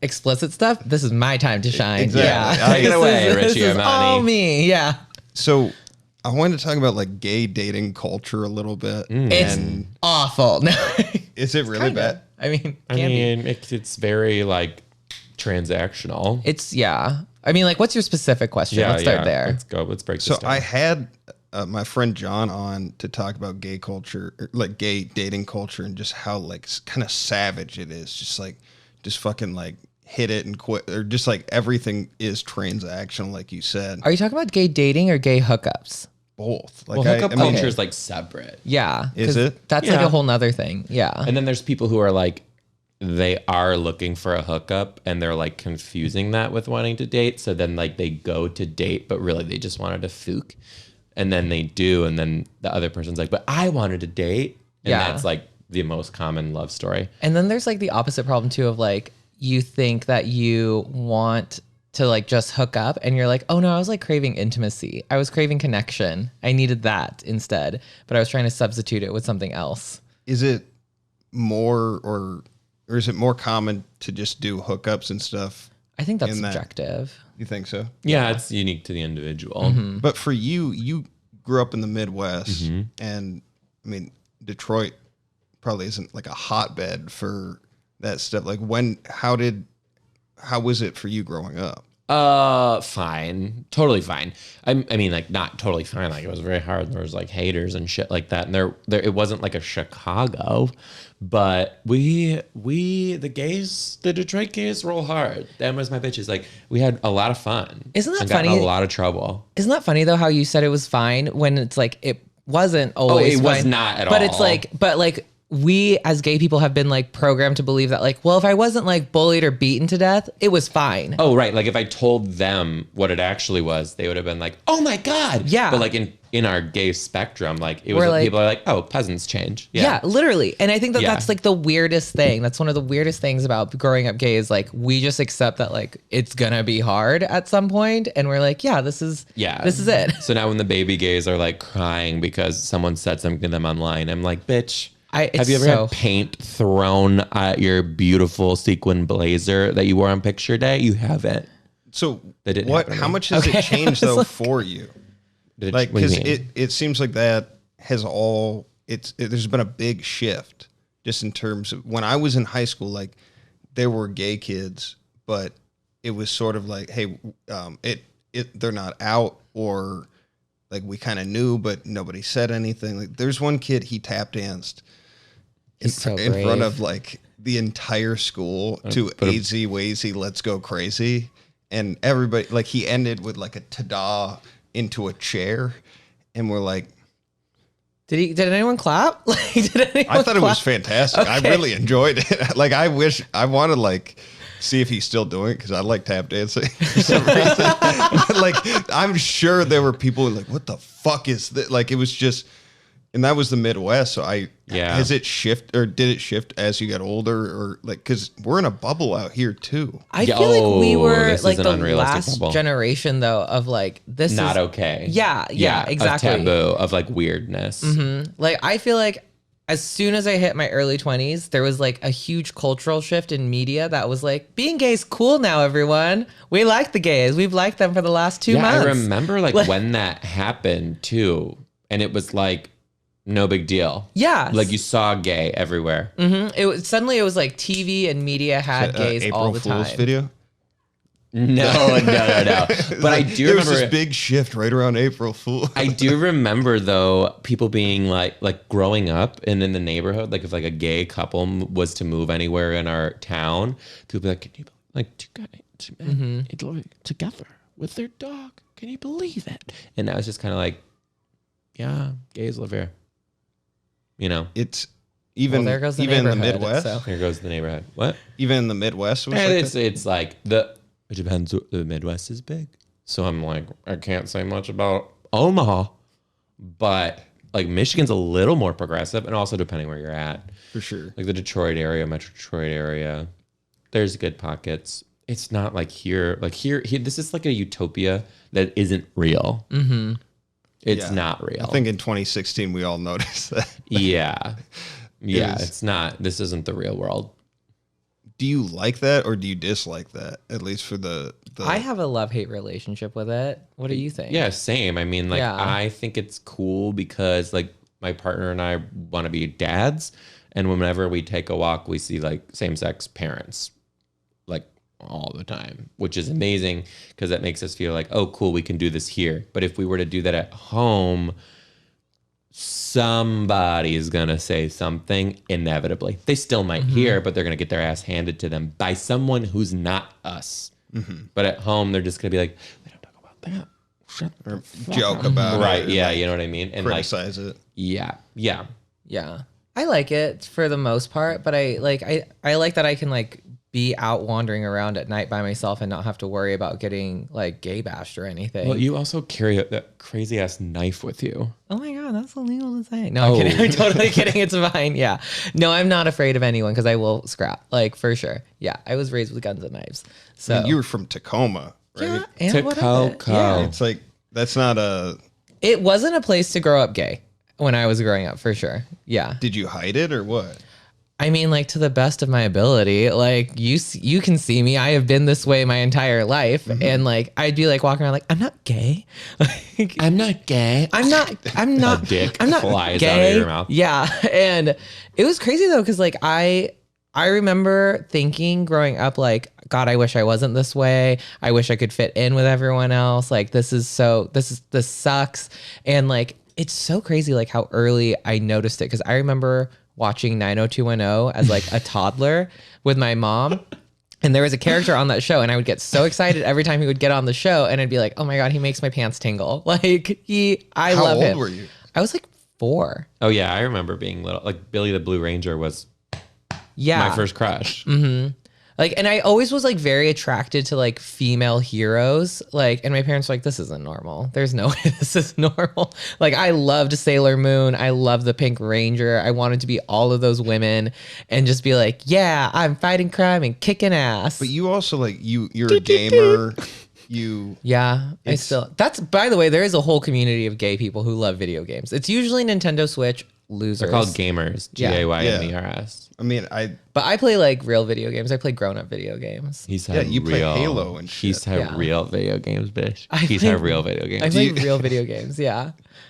explicit stuff, this is my time to shine. Exactly. Yeah. Take it away, Ricci This is Armani. all me. Yeah. So I wanted to talk about like gay dating culture a little bit. It's awful. No. Is it really bad? I mean, I mean, it's very like transactional. I mean, like, what's your specific question? Let's start there. Let's go. Let's break this So down. I had my friend John on to talk about gay culture, like gay dating culture, and just how like kind of savage it is. Just fucking like hit it and quit, or just like everything is transactional, like you said. Are you talking about gay dating or gay hookups? Both. well, hookup culture is like separate. Yeah. Is 'cause it? That's like Yeah. a whole nother thing. Yeah. And then there's people who are like, they are looking for a hookup and they're like confusing that with wanting to date. So then like they go to date, but really they just wanted to fook. And then they do. And then the other person's like, but I wanted to date. And Yeah. that's like the most common love story. And then there's like the opposite problem too of like, you think that you want to like just hook up and you're like, oh no, I was like craving intimacy. I was craving connection. I needed that instead, but I was trying to substitute it with something else. Is it more or is it more common to just do hookups and stuff? I think that's In that- subjective. You think so? Yeah, it's unique to the individual. But for you grew up in the Midwest, and I mean, Detroit probably isn't like a hotbed for that stuff. Like how was it for you growing up? Fine. Totally fine. I mean, like not totally fine. Like it was very hard. There was like haters and shit like that. And there it wasn't like a Chicago, but the Detroit gays roll hard. That was my bitches. Like we had a lot of fun. Isn't that and got in funny? a lot of trouble. Isn't that funny though, how you said it was fine when it's like, it wasn't always it was fine. not at but all. it's like, we as gay people have been like programmed to believe that like, well, if I wasn't like bullied or beaten to death, it was fine. Oh, right. Like if I told them what it actually was, they would have been like, oh my God. Yeah. But like in our gay spectrum, like it was We're like- people are like, oh, peasants change. Yeah, literally. And I think that Yeah. that's like the weirdest thing. That's one of the weirdest things about growing up gay is like, we just accept that like, it's gonna be hard at some point. And we're like, yeah, this is it. So now when the baby gays are like crying because someone said something to them online, I'm like, bitch, It's have you ever so- had paint thrown at your beautiful sequin blazer that you wore on picture day? You haven't. So That didn't what? happen to How me. much has it changed though for you? Like What do you because mean? it seems like that has there's been a big shift just in terms of when I was in high school. Like there were gay kids, but it was sort of like, hey, they're not out, or like we kind of knew, but nobody said anything. Like there's one kid, he tap danced in so front brave. of like the entire school to AZ Wazy Let's Go Crazy, and everybody, like he ended with like a ta-da into a chair, and we're like, Did anyone clap? Like, did anyone I thought it was clap? fantastic. I really enjoyed it. Like I want to like see if he's still doing it, because I like tap dancing for some reason. But, like I'm sure there were people like, what the fuck is that? Like it was just, and that was the Midwest. So has it shift, or did it shift as you got older, or like, because we're in a bubble out here too. I feel like we were this is like an the unrealistic last bubble. generation though of like, this Not is okay. Yeah, exactly. Of taboo, of like weirdness. Like I feel like as soon as I hit my early 20s, there was like a huge cultural shift in media that was like, being gay is cool now, everyone. We like the gays. We've liked them for the last 2 months. I remember like when that happened too. And it was like, no big deal. Yeah. Like you saw gay everywhere. It was suddenly, it was like TV and media had gays April all the Fool's time. video. No. But I do there was remember this big shift right around April Fool. I do remember though people being like growing up and in the neighborhood, like if like a gay couple was to move anywhere in our town, people be like, can you like two men together with their dog? Can you believe it? And I was just kind of like, yeah, gays live here. You know, It's even there goes the even in the neighborhood, Midwest. so. here goes the neighborhood. What? Even in the Midwest, was And like it's like it depends. The Midwest is big, so I'm like I can't say much about Omaha, but like Michigan's a little more progressive, and also depending where you're at, for sure. like the Detroit area, Metro Detroit area, there's good pockets. It's not like here. Like here. This is like a utopia that isn't real. Mm-hmm. It's Yeah. not real. I think in 2016 we all noticed that. Yeah. Yeah, is- it's not. This isn't the real world. Do you like that or do you dislike that? At least for the I have a love-hate relationship with it. What do you think? Yeah, same. I mean, like, Yeah. I think it's cool because, like, my partner and I want to be dads. And whenever we take a walk, we see, like, same-sex parents, like, all the time, which is amazing because that makes us feel like, oh, cool, we can do this here. But if we were to do that at home, somebody's going to say something inevitably. They still might hear, but they're going to get their ass handed to them by someone who's not us. But at home, they're just going to be like, we don't talk about that. Shut or joke about Right. it. Yeah. You know what I mean? And Criticize it. yeah. Yeah. Yeah. I like it for the most part, but I like that I can like be out wandering around at night by myself and not have to worry about getting like gay bashed or anything. Well, you also carry that crazy ass knife with you. Oh my God, that's illegal to say. No, I'm kidding. I'm totally kidding. It's fine. Yeah. No, I'm not afraid of anyone because I will scrap, like for sure. Yeah. I was raised with guns and knives. So I mean, you were from Tacoma, right? yeah, and what of it? Tacoma. Yeah. It's like, that's not a... It wasn't a place to grow up gay when I was growing up, for sure. Yeah. Did you hide it or what? I mean, like to the best of my ability, like you can see me. I have been this way my entire life. And like, I'd be like walking around like, I'm not gay. Like, I'm not gay. I'm not, A dick I'm not flies gay. out of your mouth. Yeah. And it was crazy though. Cause like I remember thinking growing up, like, God, I wish I wasn't this way. I wish I could fit in with everyone else. Like, this sucks. And like, it's so crazy, like how early I noticed it. Cause I remember watching 90210 as like a toddler with my mom. And there was a character on that show and I would get so excited every time he would get on the show and I'd be like, oh my God, he makes my pants tingle. Like I How love him. old were you? I was like 4. Oh, yeah. I remember being little. Like, Billy the Blue Ranger was Yeah. my first crush. Like, and I always was like very attracted to like female heroes. Like, and my parents were like, this isn't normal. There's no way this is normal. Like, I loved Sailor Moon. I loved the Pink Ranger. I wanted to be all of those women and just be like, yeah, I'm fighting crime and kicking ass. But you also like, you're a gamer. Yeah, that's, by the way, there is a whole community of gay people who love video games. It's usually Nintendo Switch losers. They're called gamers. Gaymers. I mean, But I play like real video games. I play grown-up video games. He's had you play real, Halo and He's shit. had Yeah. real video games, bitch. I He's play- had real video I games. play real video games, yeah.